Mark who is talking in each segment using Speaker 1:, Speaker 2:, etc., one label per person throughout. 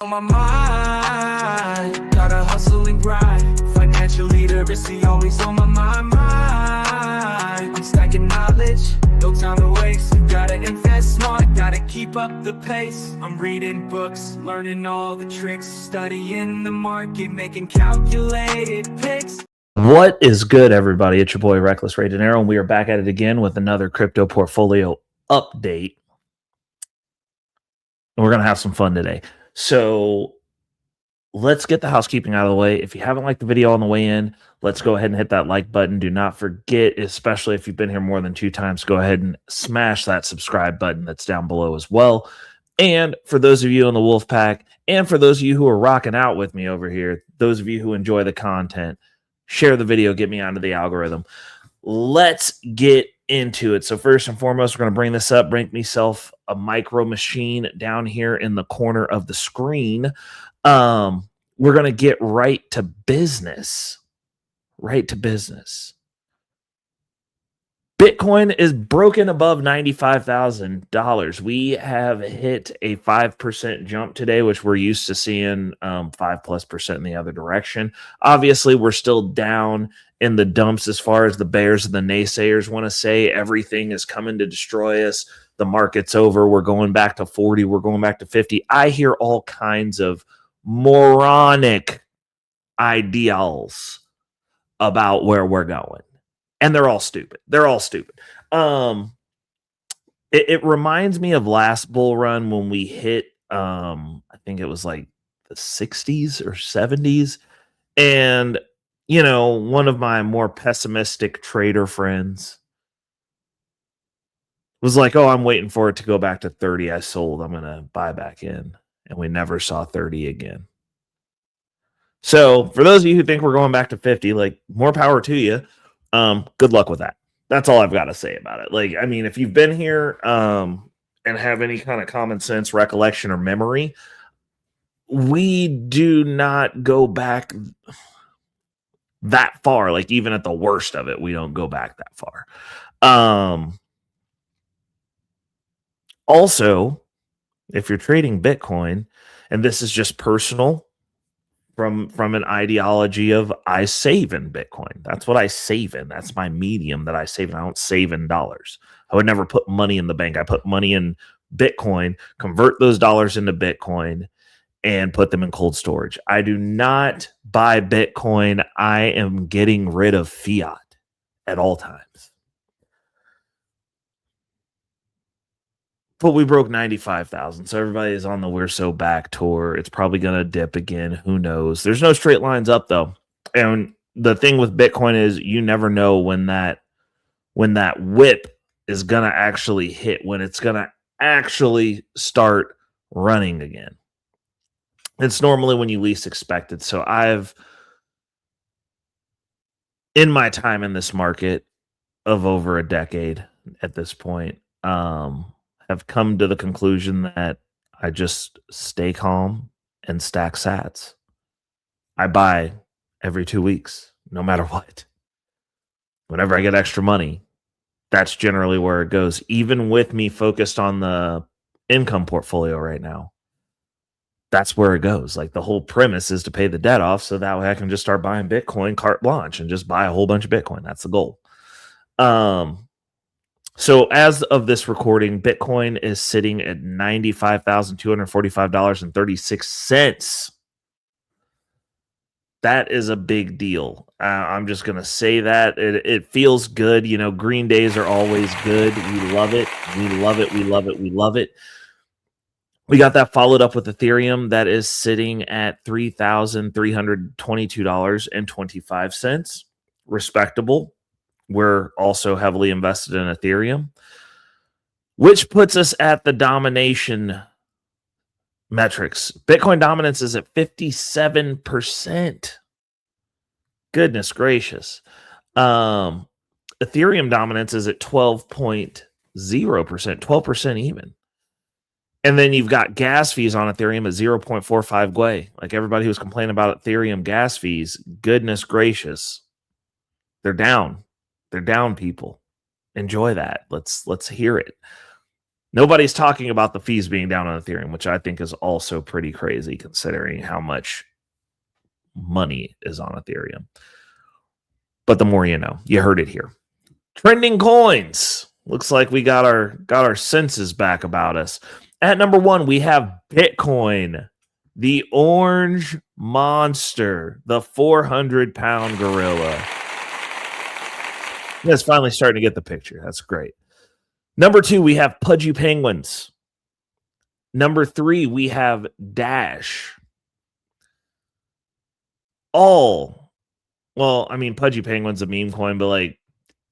Speaker 1: On my mind, gotta hustle and grind. Financial literacy always on my mind. I'm stacking knowledge, no time to waste. Gotta invest smart, gotta keep up the pace. I'm reading books, learning all the tricks, studying the market, making calculated picks.
Speaker 2: What is good, everybody? It's your boy Reckless Ray Dinero, and we are back at it again with another crypto portfolio update. And we're gonna have some fun today. So let's get the housekeeping out of the way. If you haven't liked the video on the way in, let's go ahead and hit that like button. Do not forget, especially if you've been here more than 2 times, go ahead and smash that subscribe button that's down below as well. And for those of you in the Wolf Pack, and for those of you who are rocking out with me over here, those of you who enjoy the content, share the video, get me onto the algorithm. Let's get into it. So first and foremost, we're going to bring this up, bring myself a micro machine down here in the corner of the screen. We're going to get right to business. Bitcoin is broken above $95,000. We have hit a 5% jump today, which we're used to seeing 5+% in the other direction. Obviously, we're still down in the dumps as far as the bears and the naysayers want to say. Everything is coming to destroy us. The market's over. We're going back to 40. We're going back to 50. I hear all kinds of moronic ideals about where we're going. And they're all stupid. It reminds me of last bull run when we hit, I think it was like the 60s or 70s. And, you know, one of my more pessimistic trader friends was like, oh, I'm waiting for it to go back to 30. I sold. I'm going to buy back in. And we never saw 30 again. So for those of you who think we're going back to 50, like, more power to you. Good luck with that. That's all I've got to say about it. Like, I mean, if you've been here and have any kind of common sense, recollection, or memory, we do not go back that far. Like, even at the worst of it, we don't go back that far. Also, if you're trading Bitcoin, and this is just personal, from an ideology of I save in Bitcoin. That's what I save in. That's my medium that I save in. I don't save in dollars. I would never put money in the bank. I put money in Bitcoin, convert those dollars into Bitcoin, and put them in cold storage. I do not buy Bitcoin. I am getting rid of fiat at all times. But we broke 95,000. So everybody is on the We're So Back tour. It's probably going to dip again. Who knows? There's no straight lines up, though. And the thing with Bitcoin is you never know when that whip is going to actually hit, when it's going to actually start running again. It's normally when you least expect it. So I've, in my time in this market of over a decade at this point, have come to the conclusion that I just stay calm and stack sats. I buy every 2 weeks, no matter what. Whenever I get extra money, that's generally where it goes. Even with me focused on the income portfolio right now, that's where it goes. Like, the whole premise is to pay the debt off so that way I can just start buying Bitcoin carte blanche and just buy a whole bunch of Bitcoin. That's the goal. So as of this recording, Bitcoin is sitting at $95,245.36. That is a big deal. I'm just going to say that. It feels good. You know, green days are always good. We love it. We got that followed up with Ethereum that is sitting at $3,322.25. Respectable. We're also heavily invested in Ethereum, which puts us at the domination metrics. Bitcoin dominance is at 57%. Goodness gracious. Ethereum dominance is at 12.0%, 12% even. And then you've got gas fees on Ethereum at 0.45 Gwei. Like, everybody who's complaining about Ethereum gas fees, goodness gracious. They're down. They're down, people. Enjoy that. Let's hear it. Nobody's talking about the fees being down on Ethereum, which I think is also pretty crazy considering how much money is on Ethereum. But the more you know, you heard it here. Trending coins. Looks like we got our senses back about us. At number 1, we have Bitcoin, the orange monster, the 400-pound gorilla. You guys finally starting to get the picture. That's great. Number 2, we have Pudgy Penguins. Number 3, we have Dash. Pudgy Penguin's a meme coin, but like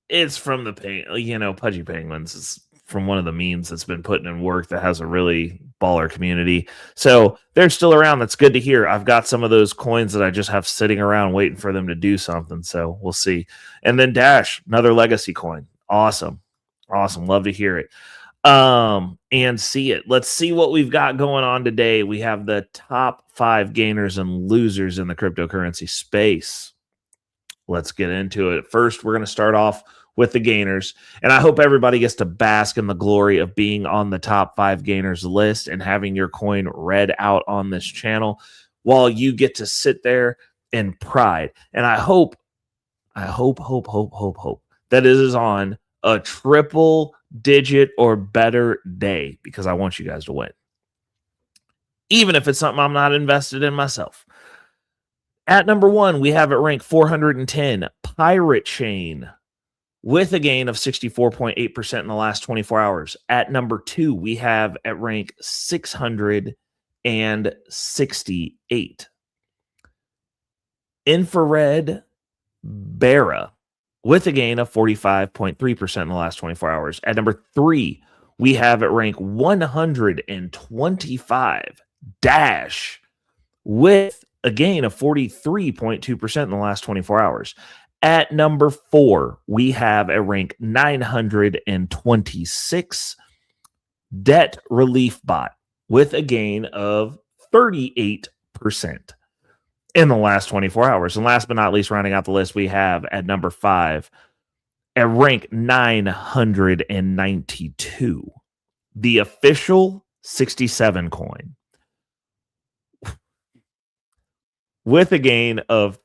Speaker 2: it's from the Pudgy Penguins is from one of the memes that's been putting in work that has a really baller community. So they're still around. That's good to hear. I've got some of those coins that I just have sitting around waiting for them to do something. So we'll see. And then Dash, another legacy coin. Awesome. Love to hear it. And see it. Let's see what we've got going on today. We have the top 5 gainers and losers in the cryptocurrency space. Let's get into it. First, we're going to start off with the gainers. And I hope everybody gets to bask in the glory of being on the top 5 gainers list and having your coin read out on this channel while you get to sit there in pride. And I hope that it is on a triple digit or better day because I want you guys to win. Even if it's something I'm not invested in myself. At number 1, we have it ranked 410, Pirate Chain, with a gain of 64.8% in the last 24 hours. At number 2, we have at rank 668, Infrared Barra, with a gain of 45.3% in the last 24 hours. At number 3, we have at rank 125, Dash, with a gain of 43.2% in the last 24 hours. At number 4, we have a rank 926, Debt Relief Bot, with a gain of 38% in the last 24 hours. And last but not least, rounding out the list, we have at number 5, at rank 992, the official 67 coin, with a gain of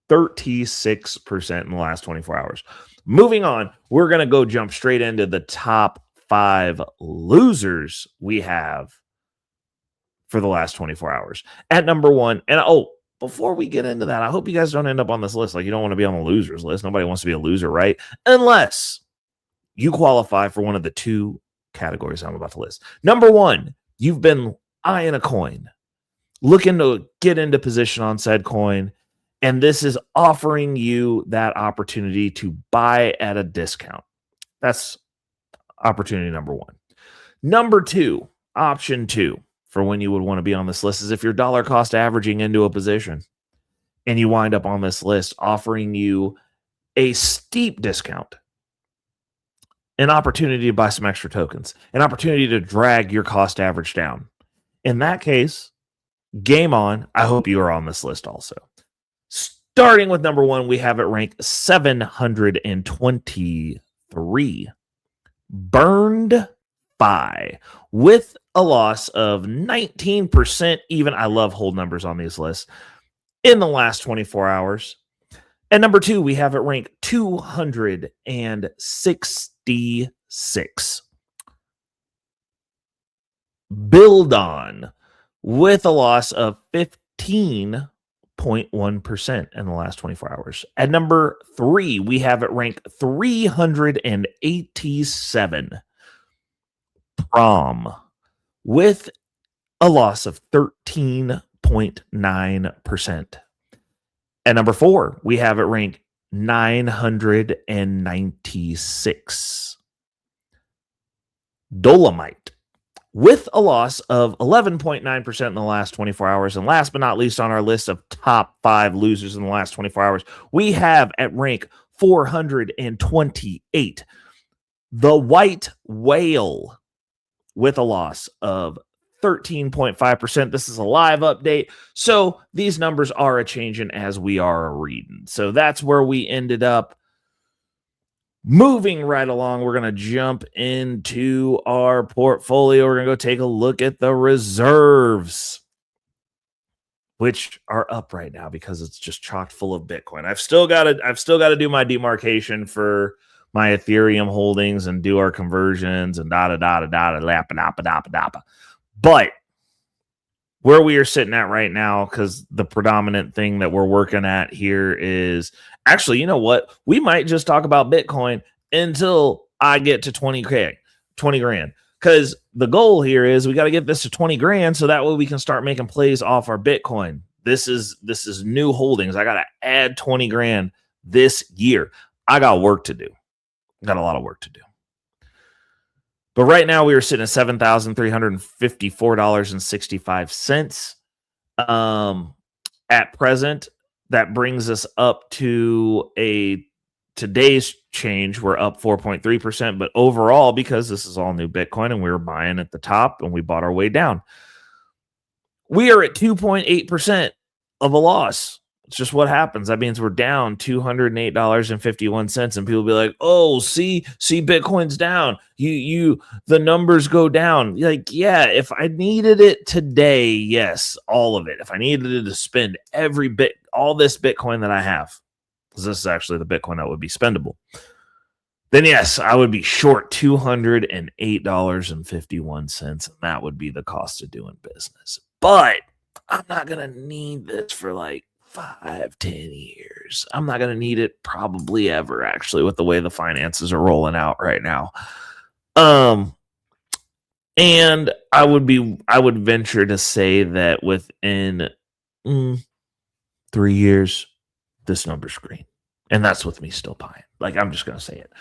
Speaker 2: 36% in the last 24 hours. Moving on, we're going to go jump straight into the top 5 losers we have for the last 24 hours. At number 1, and before we get into that, I hope you guys don't end up on this list. Like, you don't want to be on the losers list. Nobody wants to be a loser, right? Unless you qualify for one of the 2 categories I'm about to list. Number 1, you've been eyeing a coin, looking to get into position on said coin, and this is offering you that opportunity to buy at a discount. That's opportunity number 1. Number 2, option 2, for when you would want to be on this list is if you're dollar cost averaging into a position and you wind up on this list offering you a steep discount, an opportunity to buy some extra tokens, an opportunity to drag your cost average down. In that case, game on. I hope you are on this list also. Starting with number 1, we have it ranked 723, Burned Fi, with a loss of 19%. Even I love whole numbers on these lists in the last 24 hours. At number 2, we have it ranked 266, Build On, with a loss of 15.1% in the last 24 hours. At number 3, we have it ranked 387, Prom, with a loss of 13.9%. At number 4, we have it ranked 996, Dolomite, with a loss of 11.9% in the last 24 hours. And last but not least on our list of top 5 losers in the last 24 hours, we have at rank 428, the White Whale, with a loss of 13.5%. This is a live update, so these numbers are a changing as we are reading. So that's where we ended up Moving right along, we're going to jump into our portfolio. We're going to go take a look at the reserves, which are up right now because it's just chock full of Bitcoin. I've still got to do my demarcation for my Ethereum holdings and do our conversions and but where we are sitting at right now, because the predominant thing that we're working at here is actually, you know what? We might just talk about Bitcoin until I get to 20 grand. Because the goal here is we got to get this to 20 grand so that way we can start making plays off our Bitcoin. This is new holdings. I got to add 20 grand this year. I got work to do. Got a lot of work to do. But right now we are sitting at $7,354.65. At present, that brings us up to today's change. We're up 4.3%, but overall, because this is all new Bitcoin and we were buying at the top and we bought our way down, we are at 2.8% of a loss. It's just what happens. That means we're down $208.51, and people be like, "Oh, see, Bitcoin's down. The numbers go down." Like, yeah, if I needed it today, yes, all of it. If I needed it to spend all this Bitcoin that I have, because this is actually the Bitcoin that would be spendable, then yes, I would be short $208.51, and that would be the cost of doing business. But I'm not gonna need this for like 5-10 years. I'm not going to need it probably ever, actually, with the way the finances are rolling out right now. And I would venture to say that within 3 years, this number's green. And that's with me still buying. Like, I'm just going to say it.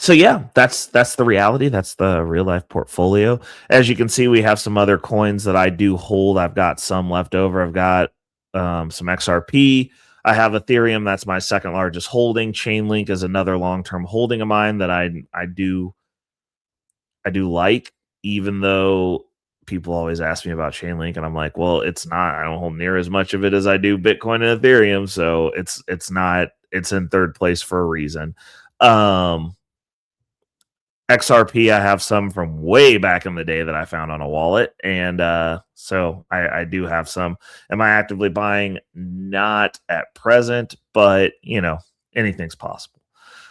Speaker 2: So yeah, that's the reality. That's the real life portfolio. As you can see, we have some other coins that I do hold. I've got some left over. I've got some XRP. I have Ethereum. That's my second largest holding. Chainlink is another long-term holding of mine that I do like, even though people always ask me about Chainlink, and I'm like, well, it's not. I don't hold near as much of it as I do Bitcoin and Ethereum, so it's not. It's in third place for a reason. XRP, I have some from way back in the day that I found on a wallet. And so I do have some. Am I actively buying? Not at present, but, anything's possible.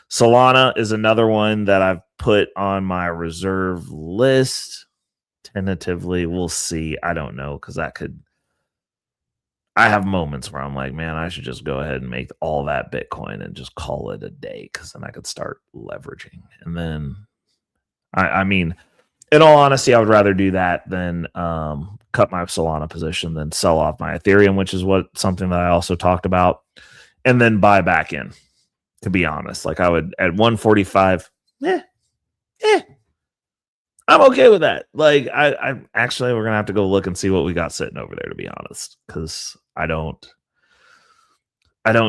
Speaker 2: Solana is another one that I've put on my reserve list. Tentatively, we'll see. I don't know, because I have moments where I'm like, man, I should just go ahead and make all that Bitcoin and just call it a day, because then I could start leveraging. And then I mean, in all honesty, I would rather do that than cut my Solana position than sell off my Ethereum, which is something that I also talked about, and then buy back in. To be honest, like I would at 145, I'm okay with that. Like I actually, we're gonna have to go look and see what we got sitting over there, to be honest, because I don't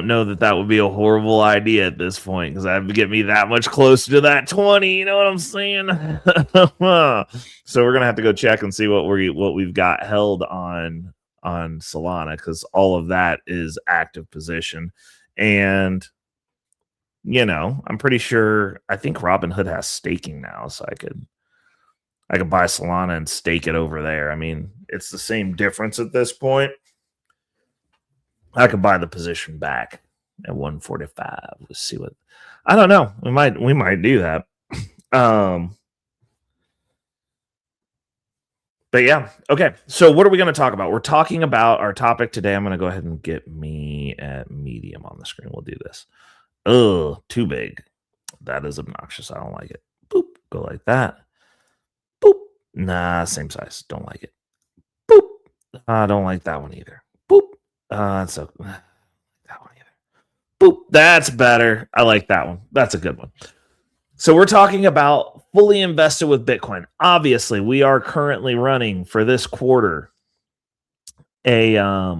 Speaker 2: know that would be a horrible idea at this point, because that would get me that much closer to that 20. You know what I'm saying? So we're gonna have to go check and see what we've got held on Solana, because all of that is active position. And I'm pretty sure, I think Robinhood has staking now, so I could buy Solana and stake it over there. I mean, it's the same difference at this point. I could buy the position back at 145. Let's see what. I don't know. We might do that. But yeah. Okay. So what are we going to talk about? We're talking about our topic today. I'm going to go ahead and get me at medium on the screen. We'll do this. Oh, too big. That is obnoxious. I don't like it. Boop. Go like that. Boop. Nah, same size. Don't like it. Boop. I don't like that one either. Boop. So that one either. Boop. That's better. I like that one. That's a good one. So we're talking about fully invested with Bitcoin. Obviously, we are currently running for this quarter a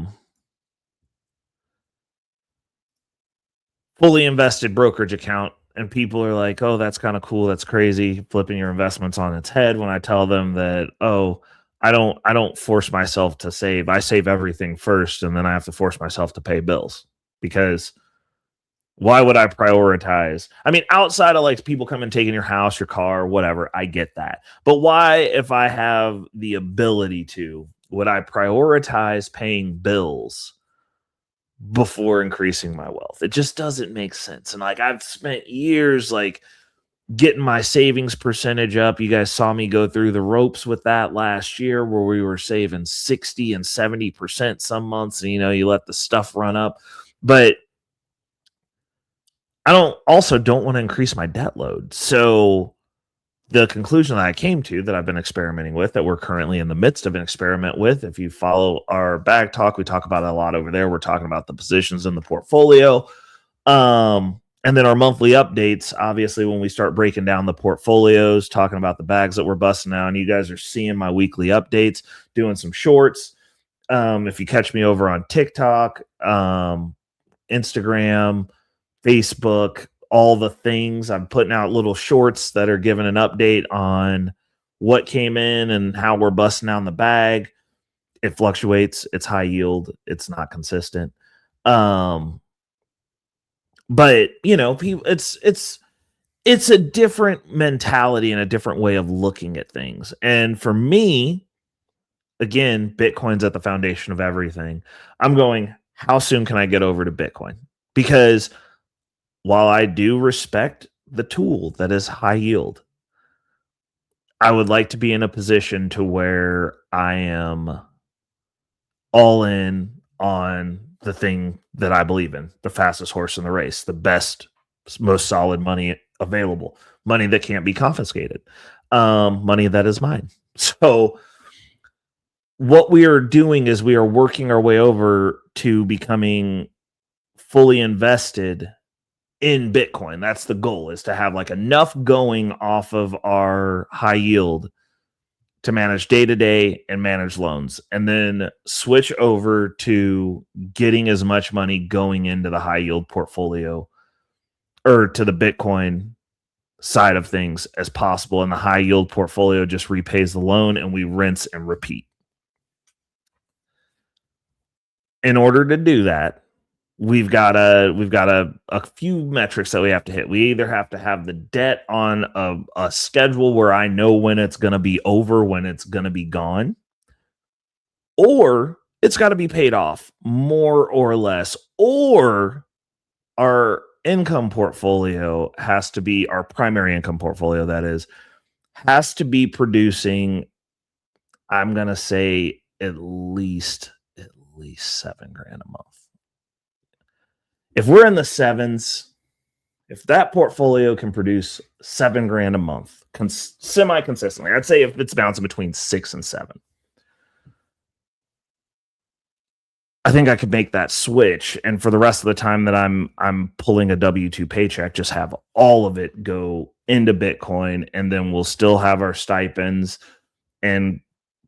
Speaker 2: fully invested brokerage account, and people are like, "Oh, that's kind of cool. That's crazy, flipping your investments on its head." When I tell them that, "Oh, I don't force myself to save. I save everything first, and then I have to force myself to pay bills, because Why would I prioritize? I mean, outside of like people come and taking your house, your car, whatever, I get that. But why, if I have the ability to, would I prioritize paying bills before increasing my wealth? It just doesn't make sense. And like I've spent years like getting my savings percentage up. You guys saw me go through the ropes with that last year where we were saving 60 and 70% some months, and you let the stuff run up. But I don't want to increase my debt load. So the conclusion that I came to, that I've been experimenting with, that we're currently in the midst of an experiment with, if you follow our bag talk, we talk about it a lot over there. We're talking about the positions in the portfolio. And then our monthly updates, obviously, when we start breaking down the portfolios, talking about the bags that we're busting out, and you guys are seeing my weekly updates, doing some shorts. If you catch me over on TikTok, Instagram, Facebook, all the things, I'm putting out little shorts that are giving an update on what came in and how we're busting down the bag. It fluctuates. It's high yield. It's not consistent. But people, it's a different mentality and a different way of looking at things. And for me, again, Bitcoin's at the foundation of everything. I'm going, how soon can I get over to Bitcoin? Because while I do respect the tool that is high yield, I would like to be in a position to where I am all in on the thing that I believe in, the fastest horse in the race, the best, most solid money available, money that can't be confiscated, money that is mine. So what we are doing is we are working our way over to becoming fully invested in Bitcoin. That's the goal, is to have like enough going off of our high yield to manage day-to-day and manage loans, and then switch over to getting as much money going into the high yield portfolio or to the Bitcoin side of things as possible. And the high yield portfolio just repays the loan and we rinse and repeat. In order to do that, we've got a few metrics that we have to hit. We either have to have the debt on a schedule where I know when it's going to be over, when it's going to be gone, or it's got to be paid off more or less, or our income portfolio has to be, our primary income portfolio, that is, has to be producing, I'm going to say at least $7,000 a month. If we're in the sevens, if that portfolio can produce $7,000 a month, semi-consistently, I'd say if it's bouncing between 6 and 7, I think I could make that switch. And for the rest of the time that I'm pulling a W-2 paycheck, just have all of it go into Bitcoin, and then we'll still have our stipends and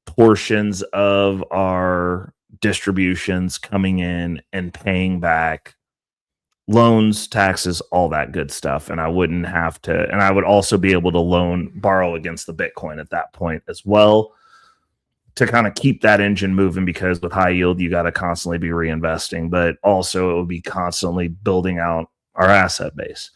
Speaker 2: portions of our distributions coming in and paying back loans, taxes, all that good stuff. And I wouldn't have to, and I would also be able to borrow against the Bitcoin at that point as well, to kind of keep that engine moving, because with high yield, you got to constantly be reinvesting, but also it would be constantly building out our asset base.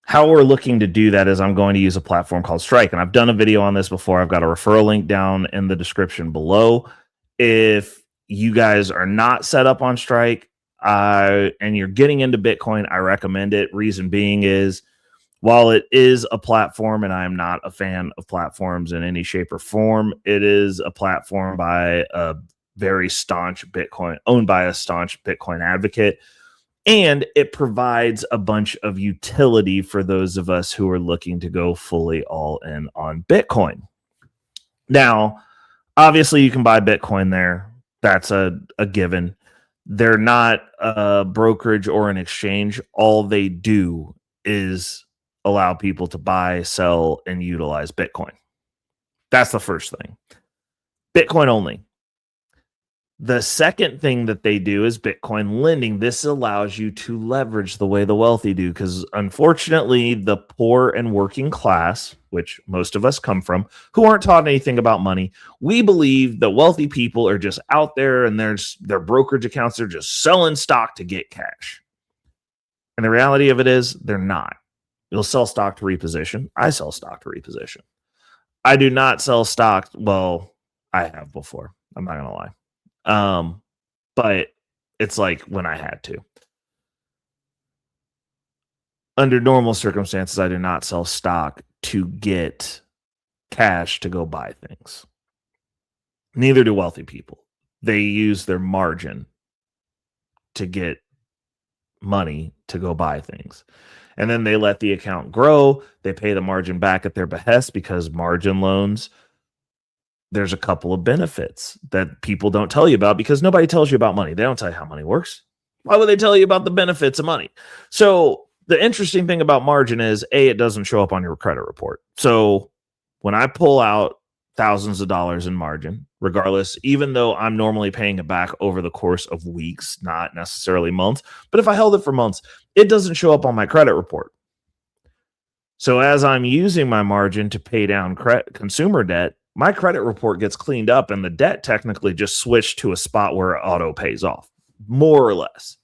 Speaker 2: How we're looking to do that is I'm going to use a platform called Strike. And I've done a video on this before. I've got a referral link down in the description below. If you guys are not set up on Strike, and you're getting into Bitcoin, I recommend it. Reason being is, while it is a platform, and I am not a fan of platforms in any shape or form, it is a platform by a very staunch Bitcoin, owned by a staunch Bitcoin advocate, and it provides a bunch of utility for those of us who are looking to go fully all in on Bitcoin. Now, obviously, you can buy Bitcoin there. That's a given. They're not a brokerage or an exchange. All they do is allow people to buy, sell, and utilize Bitcoin. That's the first thing. Bitcoin only. The second thing that they do is Bitcoin lending. This allows you to leverage the way the wealthy do, because unfortunately, the poor and working class, which most of us come from, who aren't taught anything about money, we believe that wealthy people are just out there and their brokerage accounts are just selling stock to get cash. And the reality of it is they're not. You'll sell stock to reposition. I sell stock to reposition. I do not sell stock. Well, I have before. I'm not going to lie. But it's like when I had to. Under normal circumstances, I do not sell stock to get cash to go buy things. Neither do wealthy people. They use their margin to get money to go buy things. And then they let the account grow. They pay the margin back at their behest, because margin loans, there's a couple of benefits that people don't tell you about, because nobody tells you about money. They don't tell you how money works. Why would they tell you about the benefits of money? So the interesting thing about margin is, A, it doesn't show up on your credit report. So when I pull out thousands of dollars in margin, regardless, even though I'm normally paying it back over the course of weeks, not necessarily months, but if I held it for months, it doesn't show up on my credit report. So as I'm using my margin to pay down consumer debt, my credit report gets cleaned up and the debt technically just switched to a spot where it auto pays off, more or less.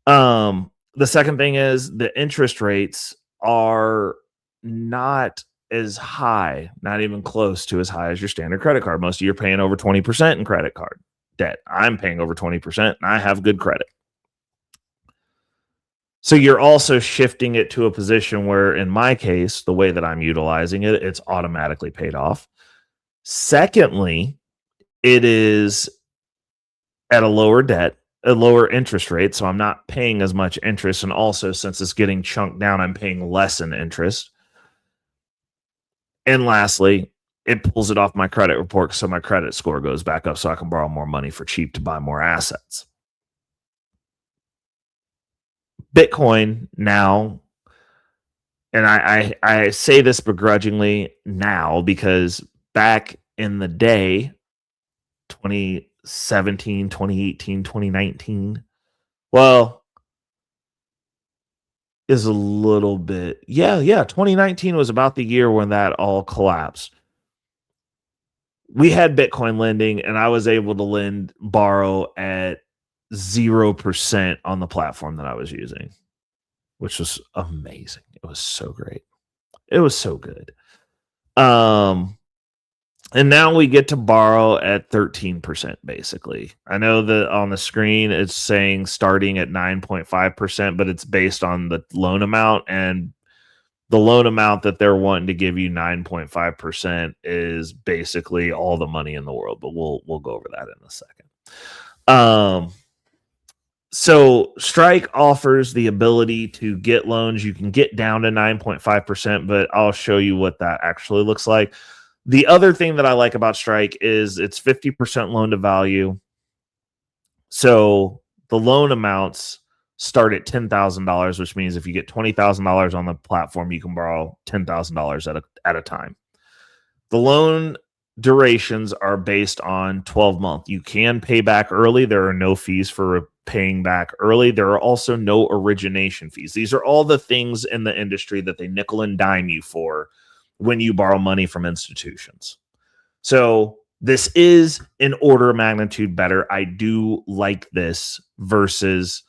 Speaker 2: The second thing is the interest rates are not as high, not even close to as high as your standard credit card. Most of you are paying over 20% in credit card debt. I'm paying over 20% and I have good credit. So you're also shifting it to a position where, in my case, the way that I'm utilizing it, it's automatically paid off. Secondly, it is at a lower interest rate, so I'm not paying as much interest. And also, since it's getting chunked down, I'm paying less in interest. And lastly, it pulls it off my credit report, so my credit score goes back up, so I can borrow more money for cheap to buy more assets. Bitcoin now, and I say this begrudgingly now, because back in the day, 2017, 2018, 2019, well, is a little bit, 2019 was about the year when that all collapsed. We had Bitcoin lending, and I was able to borrow at 0% on the platform that I was using, which was amazing. It was so great. It was so good. And now we get to borrow at 13%, basically. I know that on the screen it's saying starting at 9.5%, but it's based on the loan amount, and the loan amount that they're wanting to give you, 9.5%, is basically all the money in the world. But we'll go over that in a second. So Strike offers the ability to get loans. You can get down to 9.5%, but I'll show you what that actually looks like. The other thing that I like about Strike is it's 50% loan to value. So the loan amounts start at $10,000, which means if you get $20,000 on the platform, you can borrow $10,000 at a time. The loan durations are based on 12 months. You can pay back early. There are no fees for paying back early. There are also no origination fees. These are all the things in the industry that they nickel and dime you for when you borrow money from institutions. So this is an order of magnitude better. I do like this versus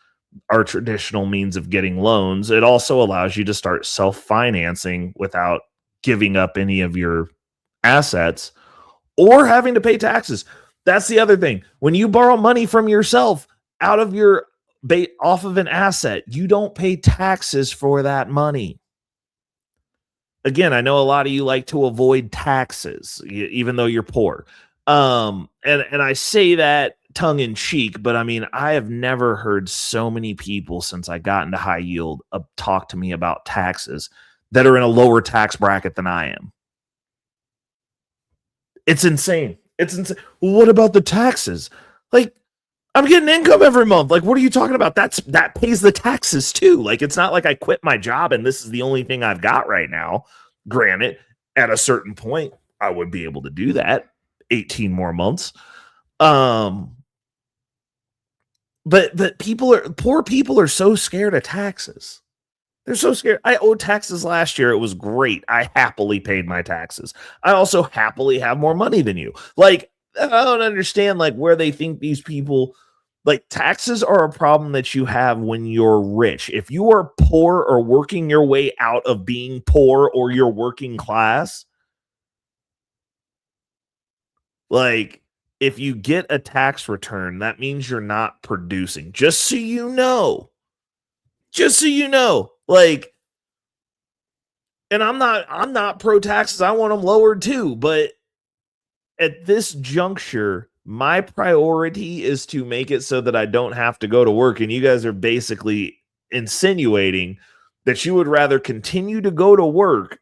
Speaker 2: our traditional means of getting loans. It also allows you to start self-financing without giving up any of your assets or having to pay taxes. That's the other thing. When you borrow money from yourself out of your off of an asset, you don't pay taxes for that money. Again, I know a lot of you like to avoid taxes, even though you're poor. And I say that tongue in cheek, but I mean, I have never heard so many people since I got into high yield talk to me about taxes that are in a lower tax bracket than I am. It's insane. It's insane. Well, what about the taxes? Like, I'm getting income every month. Like, what are you talking about? That pays the taxes too. Like, it's not like I quit my job and this is the only thing I've got right now. Granted, at a certain point, I would be able to do that 18 more months. But poor people are so scared of taxes. They're so scared. I owed taxes last year. It was great. I happily paid my taxes. I also happily have more money than you. Like, I don't understand like where they think these people, like, taxes are a problem that you have when you're rich. If you are poor or working your way out of being poor or you're working class, like, if you get a tax return, that means you're not producing. Just so you know. Just so you know. Like, and I'm not pro taxes. I want them lowered too, but at this juncture, my priority is to make it so that I don't have to go to work. And you guys are basically insinuating that you would rather continue to go to work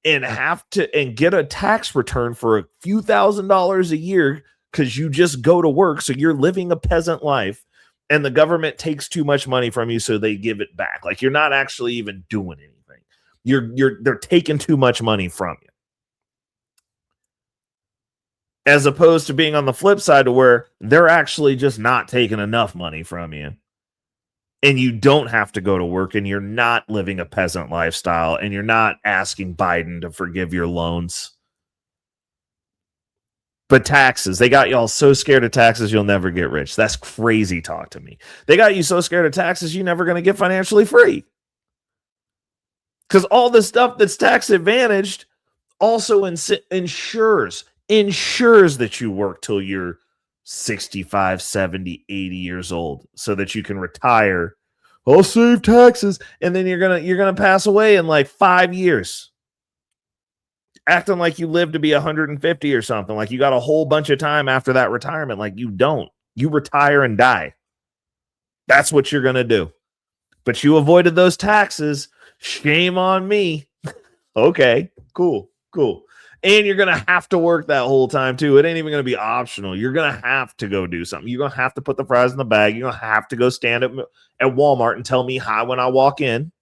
Speaker 2: and have to and get a tax return for a few $1,000s a year because you just go to work. So you're living a peasant life and the government takes too much money from you. So they give it back. Like, you're not actually even doing anything. They're taking too much money from you. As opposed to being on the flip side to where they're actually just not taking enough money from you. And you don't have to go to work and you're not living a peasant lifestyle and you're not asking Biden to forgive your loans. But taxes, they got y'all so scared of taxes you'll never get rich. That's crazy talk to me. They got you so scared of taxes you're never going to get financially free. Because all the stuff that's tax advantaged also ensures that you work till you're 65, 70, 80 years old so that you can retire. I'll save taxes. And then you're going to pass away in like 5 years. Acting like you live to be 150 or something. Like you got a whole bunch of time after that retirement. Like you don't. You retire and die. That's what you're going to do. But you avoided those taxes. Shame on me. Okay, cool. And you're going to have to work that whole time too. It ain't even going to be optional. You're going to have to go do something. You're going to have to put the fries in the bag. You're going to have to go stand at Walmart and tell me hi when I walk in.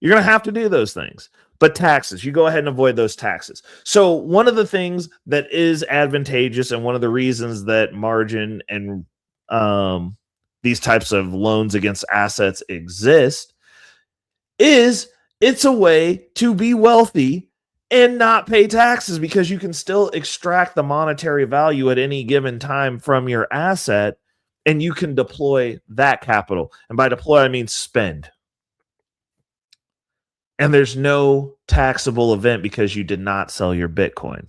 Speaker 2: You're going to have to do those things. But taxes, you go ahead and avoid those taxes. So one of the things that is advantageous and one of the reasons that margin and these types of loans against assets exist is it's a way to be wealthy and not pay taxes because you can still extract the monetary value at any given time from your asset and you can deploy that capital. And by deploy, I mean spend. And there's no taxable event because you did not sell your Bitcoin.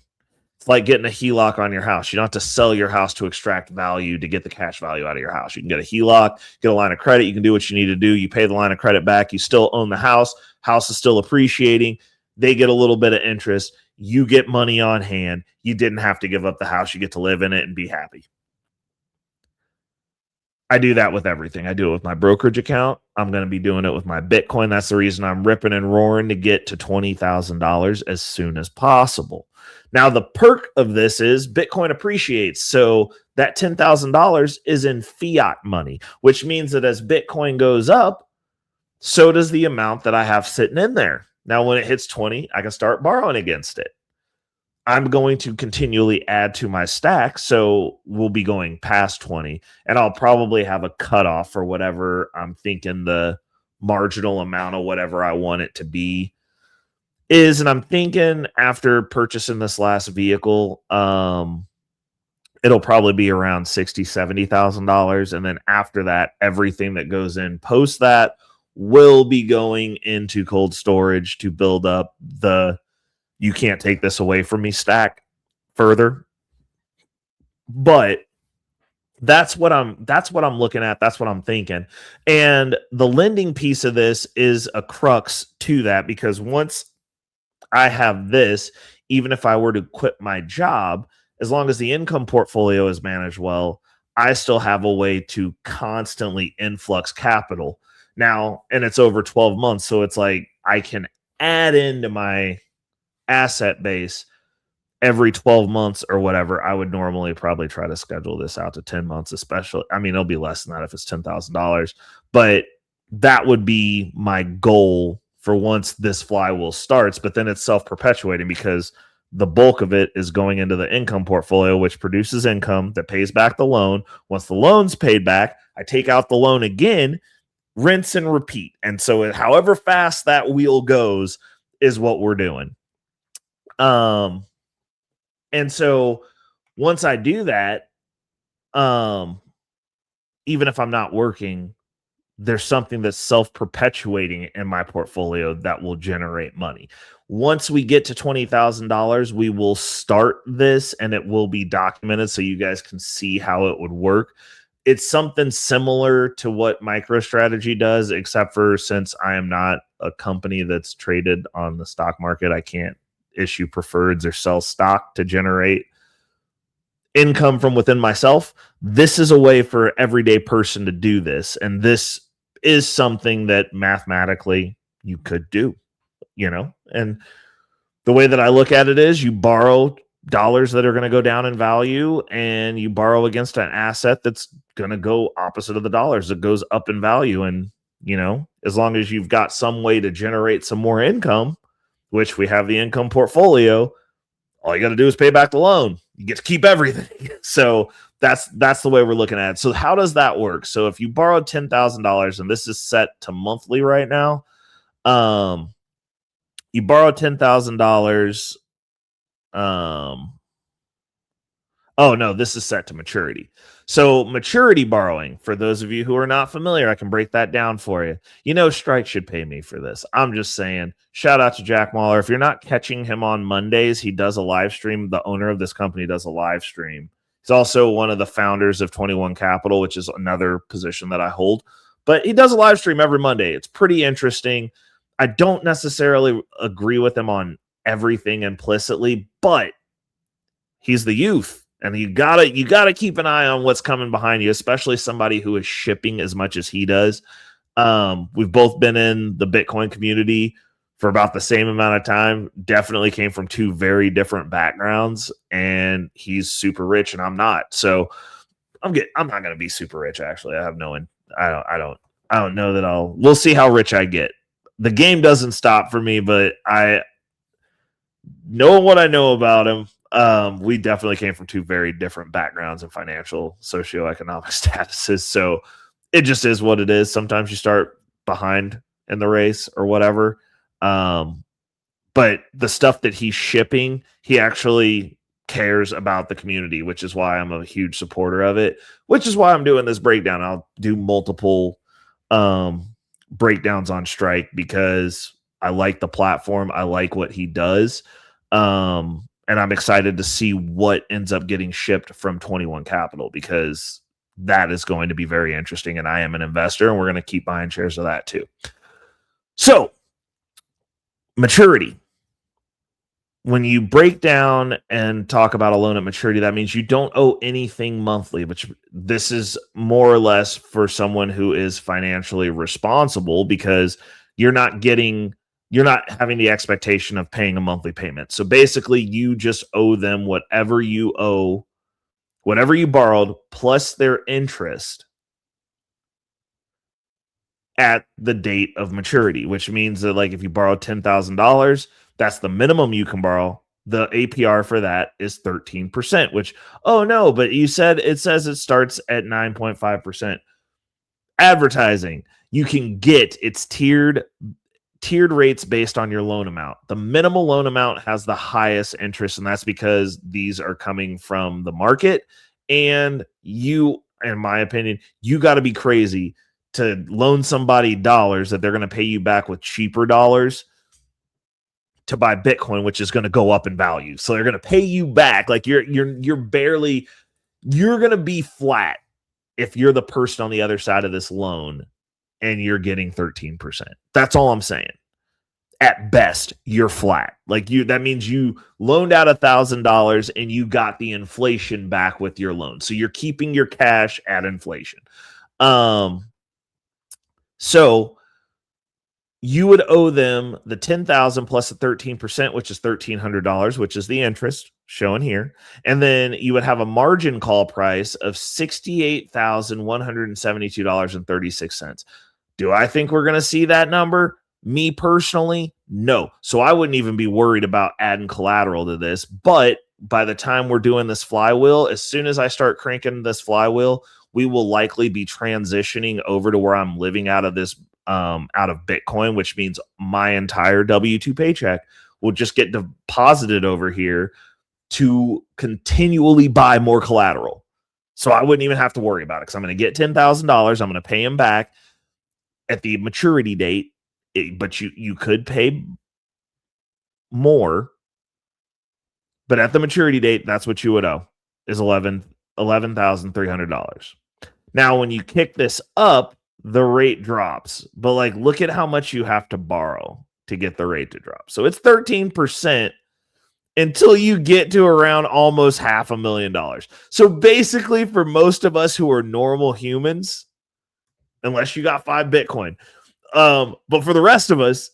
Speaker 2: It's like getting a HELOC on your house. You don't have to sell your house to extract value to get the cash value out of your house. You can get a HELOC, get a line of credit. You can do what you need to do. You pay the line of credit back. You still own the house. House is still appreciating. They get a little bit of interest. You get money on hand. You didn't have to give up the house. You get to live in it and be happy. I do that with everything. I do it with my brokerage account. I'm going to be doing it with my Bitcoin. That's the reason I'm ripping and roaring to get to $20,000 as soon as possible. Now, the perk of this is Bitcoin appreciates. So that $10,000 is in fiat money, which means that as Bitcoin goes up, so does the amount that I have sitting in there. Now, when it hits 20, I can start borrowing against it. I'm going to continually add to my stack. So we'll be going past 20 and I'll probably have a cutoff for whatever I'm thinking the marginal amount of whatever I want it to be is. And I'm thinking after purchasing this last vehicle, it'll probably be around $60,000, $70,000. And then after that, everything that goes in post that will be going into cold storage to build up the you can't take this away from me stack further. But that's what I'm looking at. That's what I'm thinking. And the lending piece of this is a crux to that because once I have this, even if I were to quit my job, as long as the income portfolio is managed well, I still have a way to constantly influx capital. Now, and it's over 12 months. So it's like I can add into my asset base every 12 months or whatever. I would normally probably try to schedule this out to 10 months, especially. I mean, it'll be less than that if it's $10,000, but that would be my goal for once this flywheel starts. But then it's self-perpetuating because the bulk of it is going into the income portfolio, which produces income that pays back the loan. Once the loan's paid back, I take out the loan again, rinse and repeat. And so however fast that wheel goes is what we're doing. And so once I do that, even if I'm not working, there's something that's self-perpetuating in my portfolio that will generate money. Once we get to $20,000, we will start this and it will be documented so you guys can see how it would work. It's something similar to what MicroStrategy does, except for since I am not a company that's traded on the stock market, I can't issue preferreds or sell stock to generate income from within myself. This is a way for an everyday person to do this. And this is something that mathematically you could do, and the way that I look at it is you borrow dollars that are going to go down in value and you borrow against an asset that's going to go opposite of the dollars that goes up in value. And, as long as you've got some way to generate some more income, which we have the income portfolio, all you got to do is pay back the loan. You get to keep everything. So that's the way we're looking at it. So how does that work? So if you borrowed $10,000, and this is set to monthly right now, you borrow $10,000. Oh no, this is set to maturity. So maturity borrowing, for those of you who are not familiar, I can break that down for you. Strike should pay me for this. I'm just saying, shout out to Jack Mahler. If you're not catching him on Mondays, he does a live stream. The owner of this company does a live stream. He's also one of the founders of 21 Capital, which is another position that I hold. But he does a live stream every Monday. It's pretty interesting. I don't necessarily agree with him on everything implicitly, but he's the youth. And you gotta keep an eye on what's coming behind you, especially somebody who is shipping as much as he does. We've both been in the Bitcoin community for about the same amount of time. Definitely came from two very different backgrounds, and he's super rich, and I'm not. So I'm not gonna be super rich. Actually, I don't know that we'll see how rich I get. The game doesn't stop for me, but knowing what I know about him, we definitely came from two very different backgrounds and financial, socioeconomic statuses. So it just is what it is. Sometimes you start behind in the race or whatever. But the stuff that he's shipping, he actually cares about the community, which is why I'm a huge supporter of it, which is why I'm doing this breakdown. I'll do multiple breakdowns on Strike because I like the platform. I like what he does. And I'm excited to see what ends up getting shipped from 21 Capital, because that is going to be very interesting. And I am an investor, and we're going to keep buying shares of that too. So maturity. When you break down and talk about a loan at maturity, that means you don't owe anything monthly, which this is more or less for someone who is financially responsible, because you're not having the expectation of paying a monthly payment. So basically you just owe them whatever you owe, whatever you borrowed, plus their interest at the date of maturity, which means that, like, if you borrow $10,000, that's the minimum you can borrow. The APR for that is 13%, which, oh no, but it says it starts at 9.5%. Advertising, you can get, it's tiered rates based on your loan amount. The minimal loan amount has the highest interest, and that's because these are coming from the market. And you, in my opinion, you got to be crazy to loan somebody dollars that they're going to pay you back with cheaper dollars to buy Bitcoin, which is going to go up in value. So they're going to pay you back. Like you're going to be flat if you're the person on the other side of this loan and you're getting 13%. That's all I'm saying. At best, you're flat. That means you loaned out $1,000 and you got the inflation back with your loan. So you're keeping your cash at inflation. So you would owe them the $10,000 plus the 13%, which is $1,300, which is the interest shown here. And then you would have a margin call price of $68,172.36. Do I think we're going to see that number? Me personally, no. So I wouldn't even be worried about adding collateral to this. But by the time we're doing this flywheel, as soon as I start cranking this flywheel, we will likely be transitioning over to where I'm living out of this, out of Bitcoin, which means my entire W-2 paycheck will just get deposited over here to continually buy more collateral. So I wouldn't even have to worry about it because I'm going to get $10,000. I'm going to pay him back at the maturity date, but you could pay more. But at the maturity date, that's what you would owe, is $11,300. Now, when you kick this up, the rate drops. But like, look at how much you have to borrow to get the rate to drop. So it's 13% until you get to around almost $500,000. So basically, for most of us who are normal humans, unless you got 5 Bitcoin, but for the rest of us,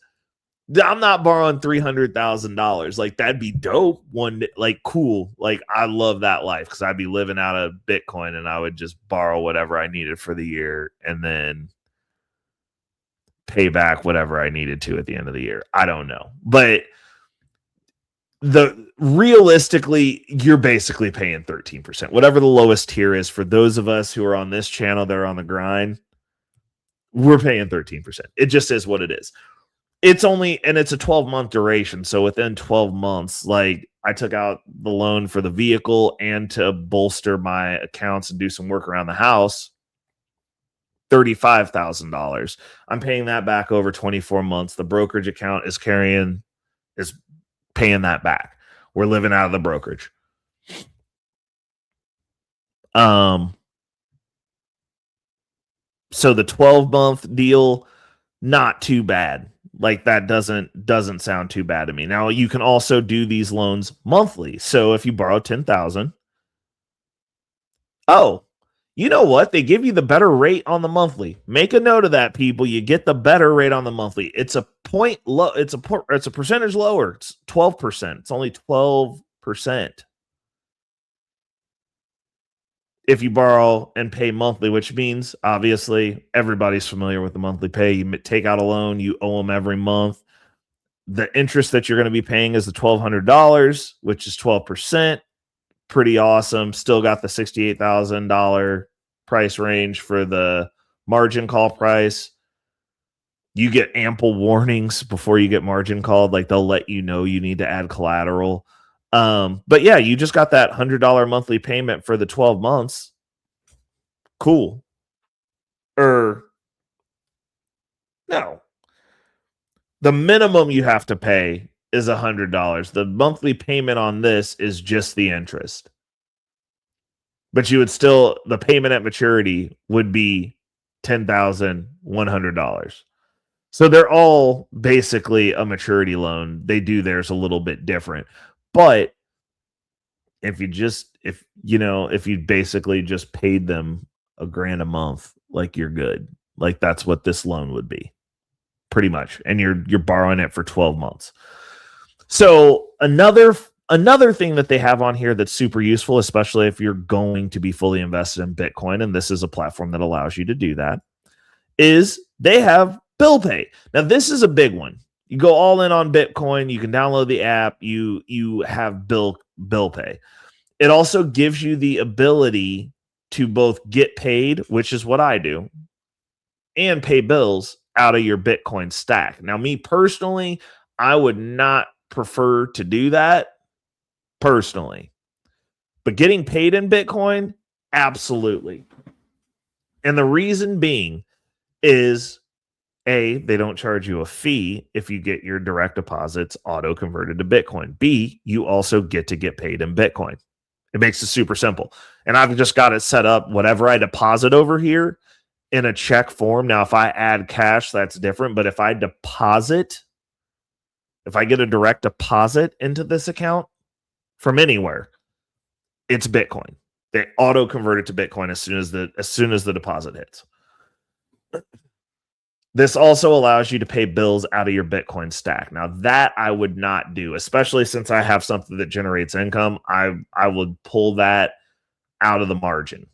Speaker 2: I'm not borrowing $300,000. Like, that'd be dope. Like, cool. Like, I love that life because I'd be living out of Bitcoin and I would just borrow whatever I needed for the year and then pay back whatever I needed to at the end of the year. I don't know. But realistically, you're basically paying 13%. Whatever the lowest tier is for those of us who are on this channel that are on the grind, we're paying 13%. It just is what it is. It's a 12-month duration. So within 12 months, like, I took out the loan for the vehicle and to bolster my accounts and do some work around the house, $35,000. I'm paying that back over 24 months. The brokerage account is paying that back. We're living out of the brokerage. So the 12-month deal, not too bad. Like, that doesn't sound too bad to me. Now, you can also do these loans monthly. So if you borrow $10,000, you know what? They give you the better rate on the monthly. Make a note of that, people. You get the better rate on the monthly. It's a point low. It's a percentage lower. It's 12%. It's only 12% if you borrow and pay monthly, which means obviously everybody's familiar with the monthly pay. You take out a loan, you owe them every month. The interest that you're going to be paying is the $1,200, which is 12%. Pretty awesome. Still got the $68,000 price range for the margin call price. You get ample warnings before you get margin called. Like, they'll let you know you need to add collateral. But yeah, you just got that $100 monthly payment for the 12 months. Cool. No. The minimum you have to pay is $100. The monthly payment on this is just the interest. But you would still, the payment at maturity would be $10,100. So they're all basically a maturity loan. They do theirs a little bit different. But if you basically just paid them $1,000 a month, like, you're good. Like, that's what this loan would be, pretty much. And you're borrowing it for 12 months. So another thing that they have on here that's super useful, especially if you're going to be fully invested in Bitcoin, and this is a platform that allows you to do that, is they have bill pay. Now, this is a big one. You go all in on Bitcoin, you can download the app, you have bill pay. It also gives you the ability to both get paid, which is what I do, and pay bills out of your Bitcoin stack. Now, me personally, I would not prefer to do that personally. But getting paid in Bitcoin, absolutely. And the reason being is, A, they don't charge you a fee if you get your direct deposits auto converted to Bitcoin. B, you also get to get paid in Bitcoin. It makes it super simple. And I've just got it set up, whatever I deposit over here, in a check form. Now, if I add cash, that's different. But if I get a direct deposit into this account from anywhere, it's Bitcoin. They auto convert it to Bitcoin as soon as the deposit hits. This also allows you to pay bills out of your Bitcoin stack. Now, that I would not do, especially since I have something that generates income. I would pull that out of the margin.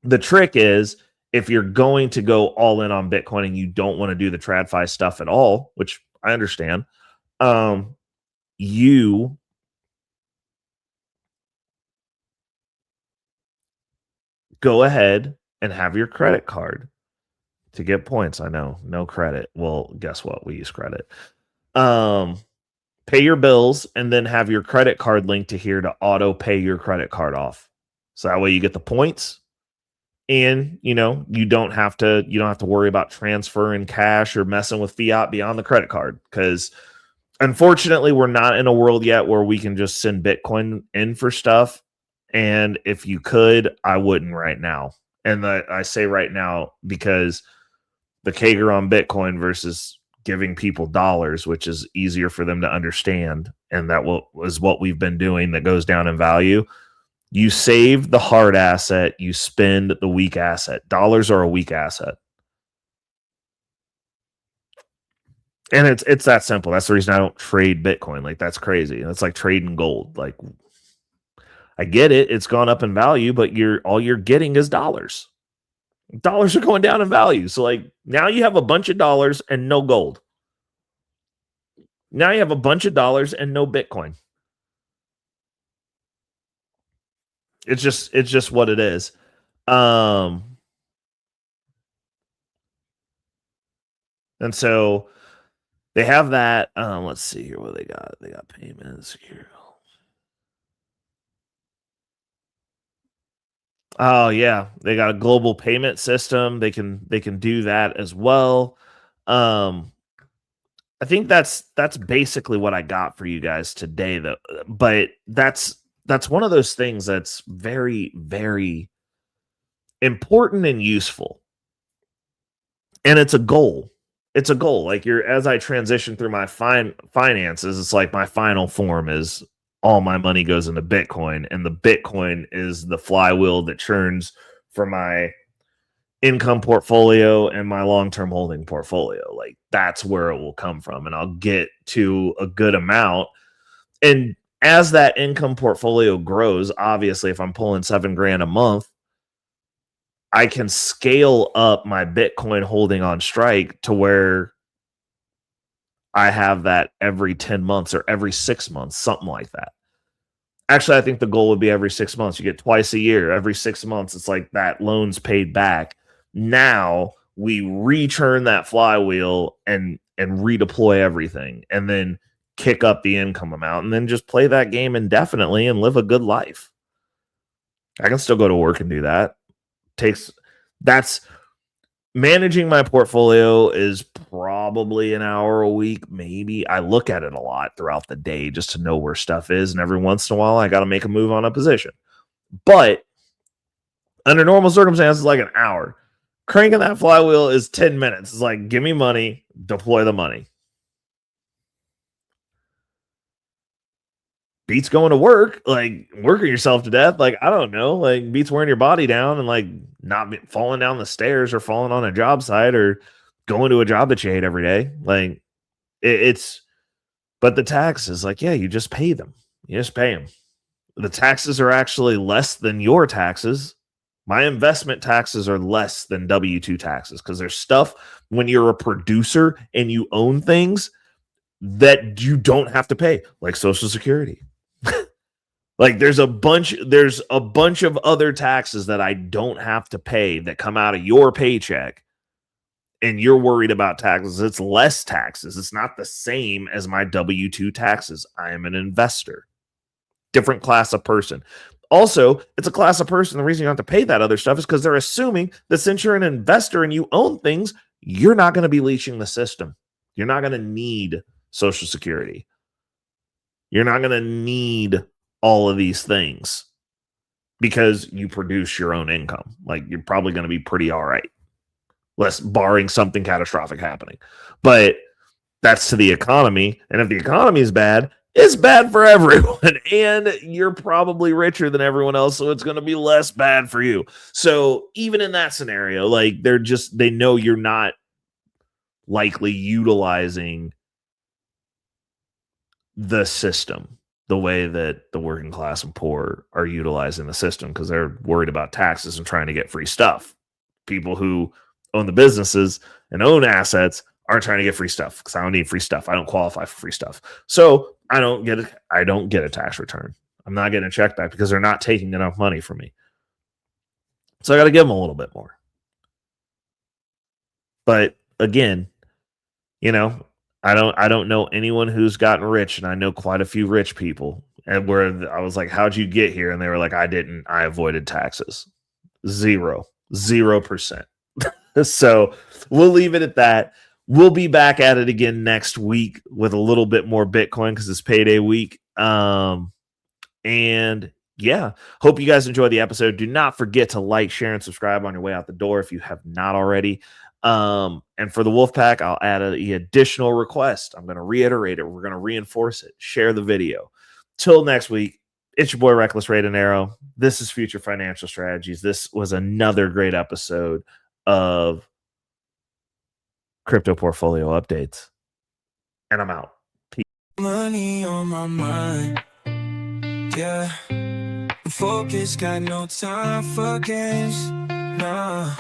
Speaker 2: The trick is if you're going to go all in on Bitcoin and you don't want to do the TradFi stuff at all, which I understand, you go ahead and have your credit card to get points. I know, no credit. Well, guess what? We use credit. Pay your bills and then have your credit card linked to here to auto pay your credit card off. So that way you get the points, and you don't have to worry about transferring cash or messing with fiat beyond the credit card, because unfortunately we're not in a world yet where we can just send Bitcoin in for stuff. And if you could, I wouldn't right now. And I say right now because the CAGR on Bitcoin versus giving people dollars, which is easier for them to understand, and that was what we've been doing, that goes down in value. You save the hard asset, you spend the weak asset. Dollars are a weak asset. And it's that simple. That's the reason I don't trade Bitcoin. Like, that's crazy. That's like trading gold. Like, I get it. It's gone up in value, but all you're getting is dollars. Dollars are going down in value. So like, now you have a bunch of dollars and no gold. Now you have a bunch of dollars and no Bitcoin. It's just what it is. And so they have that. Let's see here what they got. They got payments here. Oh yeah, they got a global payment system. They can do that as well. I think that's basically what I got for you guys today, though. But that's one of those things that's very, very important and useful. And it's a goal. It's a goal. Like, as I transition through my finances, it's like my final form is all my money goes into Bitcoin, and the Bitcoin is the flywheel that churns for my income portfolio and my long-term holding portfolio. Like, that's where it will come from, and I'll get to a good amount. And as that income portfolio grows, obviously, if I'm pulling $7,000 a month, I can scale up my Bitcoin holding on Strike to where I have that every 10 months or every 6 months, something like that. Actually, I think the goal would be every 6 months. You get twice a year. Every 6 months, it's like that loan's paid back. Now we return that flywheel and redeploy everything, and then kick up the income amount, and then just play that game indefinitely and live a good life. I can still go to work and do that. That's managing my portfolio is probably an hour a week, maybe. I look at it a lot throughout the day just to know where stuff is, and every once in a while I got to make a move on a position. But under normal circumstances, like an hour. Cranking that flywheel is 10 minutes. It's like, give me money, deploy the money. Beats going to work, like working yourself to death. Like, I don't know, like beats wearing your body down and like not falling down the stairs or falling on a job site or going to a job that you hate every day. Like, but the taxes, like, yeah, you just pay them. You just pay them. The taxes are actually less than your taxes. My investment taxes are less than W-2 taxes, because there's stuff when you're a producer and you own things that you don't have to pay, like Social Security. Like, there's a bunch of other taxes that I don't have to pay that come out of your paycheck, and you're worried about taxes. It's less taxes. It's not the same as my W-2 taxes. I am an investor. Different class of person. Also, it's a class of person. The reason you don't have to pay that other stuff is because they're assuming that since you're an investor and you own things, you're not going to be leeching the system. You're not going to need Social Security. You're not going to need all of these things because you produce your own income. Like, you're probably going to be pretty all right, less barring something catastrophic happening. But that's to the economy. And if the economy is bad, it's bad for everyone, and you're probably richer than everyone else, so it's going to be less bad for you. So even in that scenario, like, they know you're not likely utilizing the system the way that the working class and poor are utilizing the system, because they're worried about taxes and trying to get free stuff. people who own the businesses and own assets aren't trying to get free stuff because I don't need free stuff. I don't qualify for free stuff. So I don't get a tax return. I'm not getting a check back because they're not taking enough money from me. So I got to give them a little bit more. But again, you know, I don't know anyone who's gotten rich, and I know quite a few rich people. And where I was like, how'd you get here? And they were like, I avoided taxes. 0%. So we'll leave it at that. We'll be back at it again next week with a little bit more Bitcoin because it's payday week. And yeah, hope you guys enjoyed the episode. Do not forget to like, share, and subscribe on your way out the door if you have not already. And for the Wolfpack, I'll add an additional request. I'm going to reiterate it. We're going to reinforce it. Share the video. Till next week, it's your boy Reckless Ray Dinero. This is Future Financial Strategies. This was another great episode of Crypto Portfolio Updates. And I'm out. Peace.
Speaker 1: Money on my mind. Yeah. Focus, got no time for games. Nah.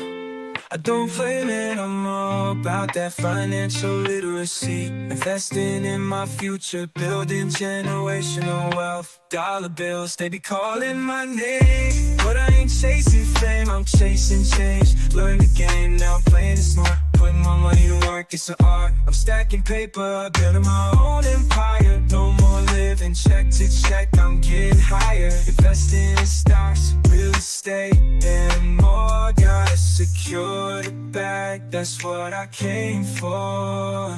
Speaker 1: I don't play, man, I'm all about that financial literacy. Investing in my future, building generational wealth. Dollar bills, they be calling my name. But I ain't chasing fame, I'm chasing change. Learn the game, now I'm playing it smart. Putting my money to work, it's an art. I'm stacking paper, building my own empire. No more living check to check, I'm getting higher. Investing in stocks, real estate, and more. Gotta secure the bag, that's what I came for.